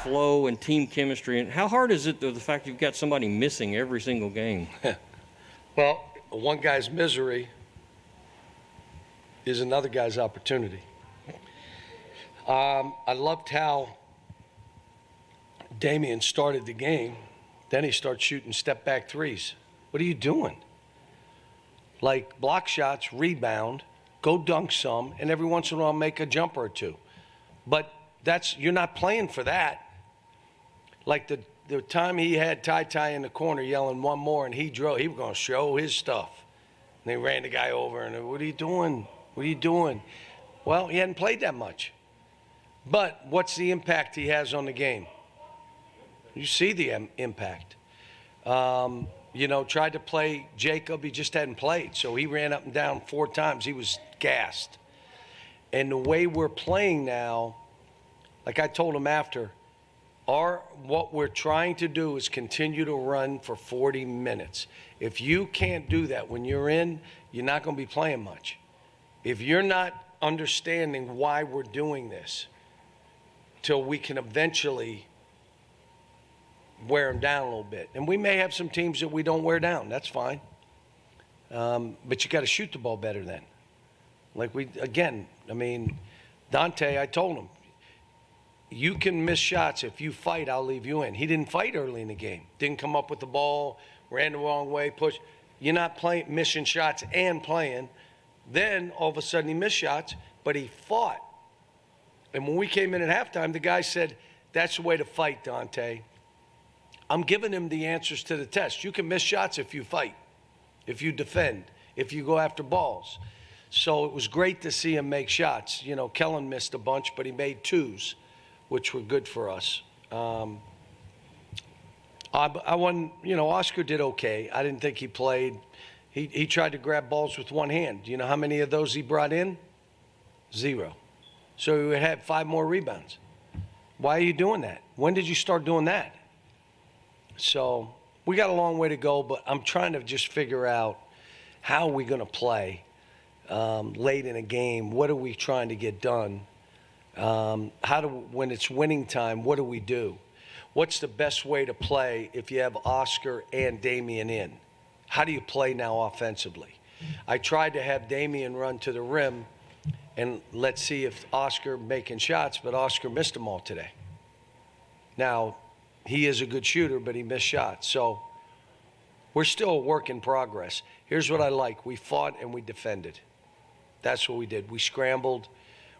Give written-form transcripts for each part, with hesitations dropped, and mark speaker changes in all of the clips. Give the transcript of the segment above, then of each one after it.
Speaker 1: flow and team chemistry? And how hard is it, the fact you've got somebody missing every single game?
Speaker 2: Well, one guy's misery is another guy's opportunity. I loved how Damian started the game. Then he starts shooting step-back threes. What are you doing? Like, block shots, rebound, go dunk some, and every once in a while make a jumper or two. But you're not playing for that. Like the time he had Ty in the corner yelling one more and he drove, he was going to show his stuff. And they ran the guy over and, what are you doing? What are you doing? Well, he hadn't played that much. But what's the impact he has on the game? You see the impact. Tried to play Jacob. He just hadn't played. So he ran up and down 4 times. He was gassed. And the way we're playing now, like I told him after, what we're trying to do is continue to run for 40 minutes. If you can't do that when you're in, you're not going to be playing much. If you're not understanding why we're doing this, till we can eventually wear them down a little bit. And we may have some teams that we don't wear down. That's fine. But you got to shoot the ball better then. Dante, I told him, you can miss shots. If you fight, I'll leave you in. He didn't fight early in the game. Didn't come up with the ball, ran the wrong way, push. You're not missing shots and playing. Then, all of a sudden, he missed shots, but he fought. And when we came in at halftime, the guy said, that's the way to fight, Dante. I'm giving him the answers to the test. You can miss shots if you fight, if you defend, if you go after balls. So it was great to see him make shots. Kellen missed a bunch, but he made 2s, which were good for us. Oscar did okay. I didn't think he played. He tried to grab balls with one hand. Do you know how many of those he brought in? 0. So he would have 5 more rebounds. Why are you doing that? When did you start doing that? So we got a long way to go, but I'm trying to just figure out how are we going to play late in a game. What are we trying to get done? When it's winning time, what do we do? What's the best way to play if you have Oscar and Damian in? How do you play now offensively? I tried to have Damian run to the rim and let's see if Oscar making shots, but Oscar missed them all today. Now, he is a good shooter, but he missed shots. So we're still a work in progress. Here's what I like. We fought and we defended. That's what we did. We scrambled,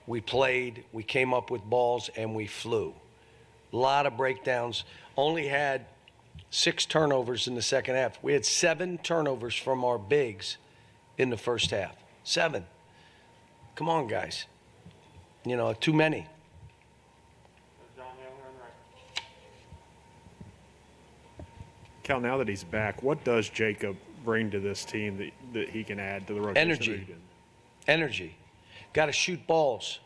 Speaker 2: we played, we came up with balls, and we flew. A lot of breakdowns. Only had 6 turnovers in the second half. We had 7 turnovers from our bigs in the first half. 7. Come on, guys. Too many.
Speaker 3: Cal, now that he's back, what does Jacob bring to this team that he can add to the rotation?
Speaker 2: Energy. Got to shoot balls.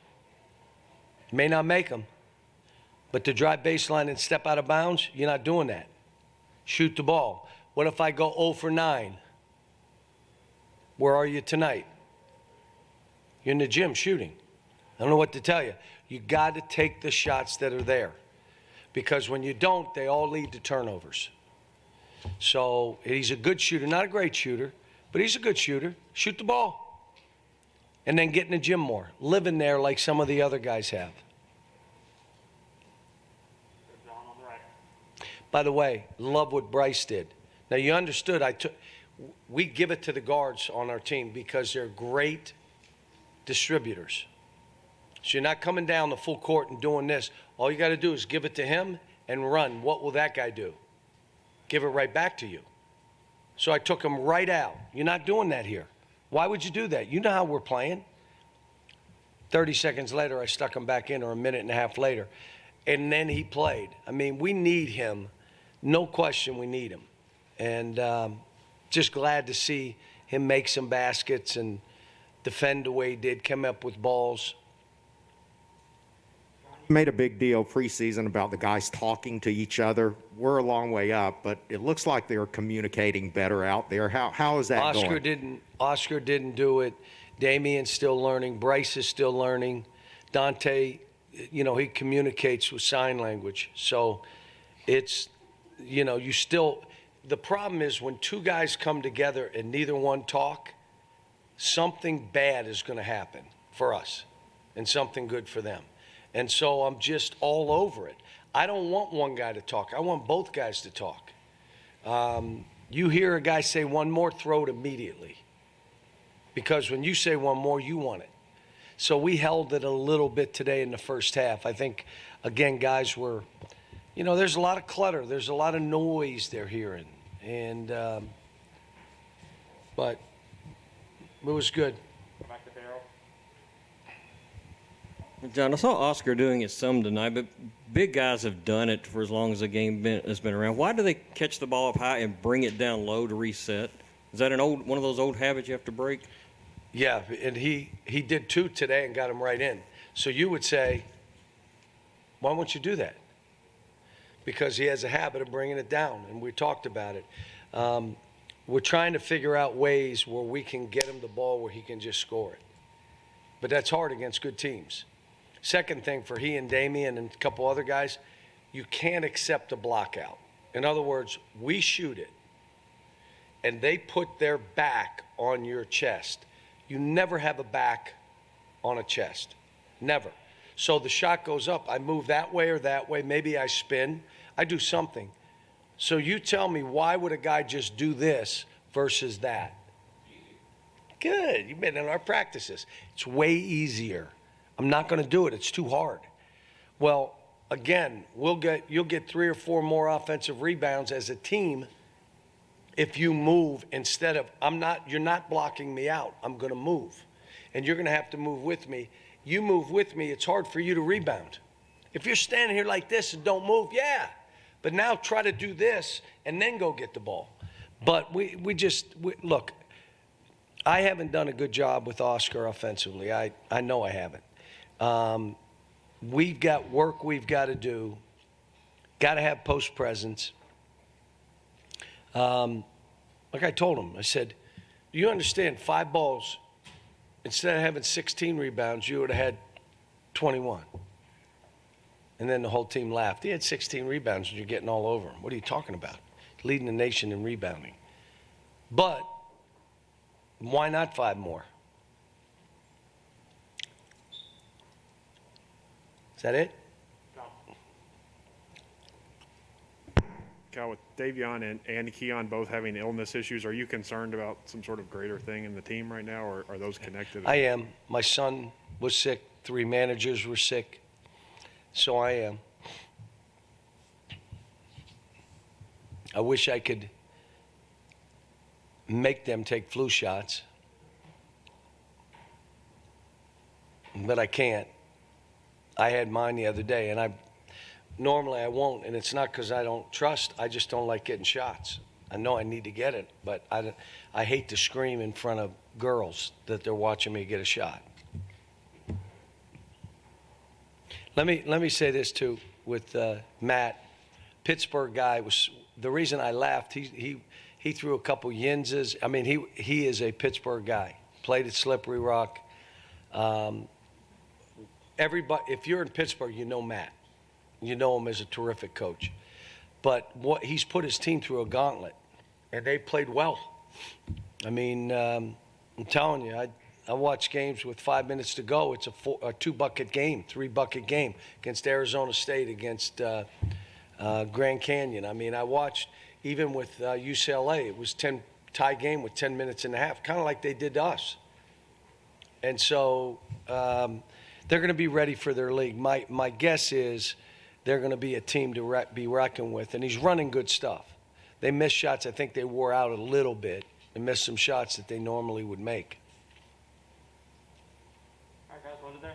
Speaker 2: May not make them, but to drive baseline and step out of bounds, you're not doing that. Shoot the ball. What if I go 0 for 9? Where are you tonight? You're in the gym shooting. I don't know what to tell you. You got to take the shots that are there, because when you don't, they all lead to turnovers. So he's a good shooter, not a great shooter, but he's a good shooter. Shoot the ball. And then get in the gym more. Live in there like some of the other guys have. By the way, love what Bryce did. Now, you understood, we give it to the guards on our team because they're great distributors. So you're not coming down the full court and doing this. All you got to do is give it to him and run. What will that guy do? Give it right back to you. So I took him right out. You're not doing that here. Why would you do that? You know how we're playing. 30 seconds later, I stuck him back in, or a minute and a half later. And then he played. We need him. No question we need him. And just glad to see him make some baskets and defend the way he did, come up with balls.
Speaker 4: You made a big deal preseason about the guys talking to each other. We're a long way up, but it looks like they're communicating better out there. How is that going?
Speaker 2: Oscar didn't do it. Damian's still learning. Bryce is still learning. Dante he communicates with sign language. So it's, the problem is when two guys come together and neither one talk, something bad is going to happen for us and something good for them. And so I'm just all over it. I don't want one guy to talk. I want both guys to talk. You hear a guy say one more, throw it immediately. Because when you say one more, you want it. So we held it a little bit today in the first half. I think, again, guys were, there's a lot of clutter. There's a lot of noise they're hearing. And, but it was good.
Speaker 1: John, I saw Oscar doing it some tonight, but big guys have done it for as long as the game has been around. Why do they catch the ball up high and bring it down low to reset? Is that one of those old habits you have to break?
Speaker 2: Yeah, and he did 2 today and got him right in. So you would say, why won't you do that? Because he has a habit of bringing it down, and we talked about it. We're trying to figure out ways where we can get him the ball where he can just score it. But that's hard against good teams. Second thing for he and Damian and a couple other guys, you can't accept a block out. In other words, we shoot it, and they put their back on your chest. You never have a back on a chest. Never. So the shot goes up. I move that way or that way. Maybe I spin. I do something. So you tell me, why would a guy just do this versus that? Good. You've been in our practices. It's way easier. I'm not going to do it. It's too hard. Well, again, you'll get 3 or 4 more offensive rebounds as a team if you move instead of you're not blocking me out. I'm going to move. And you're going to have to move with me. You move with me, it's hard for you to rebound. If you're standing here like this and don't move, yeah. But now try to do this and then go get the ball. But we look, I haven't done a good job with Oscar offensively. I know I haven't. We've got work we've got to do. Got to have post presence. Like I told him, I said, do you understand 5 balls, instead of having 16 rebounds, you would have had 21. And then the whole team laughed. He had 16 rebounds and you're getting all over him. What are you talking about? Leading the nation in rebounding. But why not 5 more? Is that it?
Speaker 3: Cal, with Davion and Keon both having illness issues, are you concerned about some sort of greater thing in the team right now, or are those connected?
Speaker 2: I am. My son was sick. 3 managers were sick. So I am. I wish I could make them take flu shots, but I can't. I had mine the other day, and normally I won't, and it's not because I don't trust. I just don't like getting shots. I know I need to get it, but I hate to scream in front of girls that they're watching me get a shot. Let me say this too with Matt. Pittsburgh guy was the reason I laughed. He threw a couple yinzes. I mean, he is a Pittsburgh guy. Played at Slippery Rock. Everybody, if you're in Pittsburgh, you know Matt. You know him as a terrific coach. But he's put his team through a gauntlet, and they played well. I mean, I'm telling you, I watch games with 5 minutes to go. It's a 2-bucket game, 3-bucket game against Arizona State, against Grand Canyon. I mean, I watched even with UCLA. It was tie game with 10 minutes and a half, kind of like they did to us. And so they're going to be ready for their league. My guess is they're going to be a team to be reckoned with. And he's running good stuff. They missed shots. I think they wore out a little bit and missed some shots that they normally would make.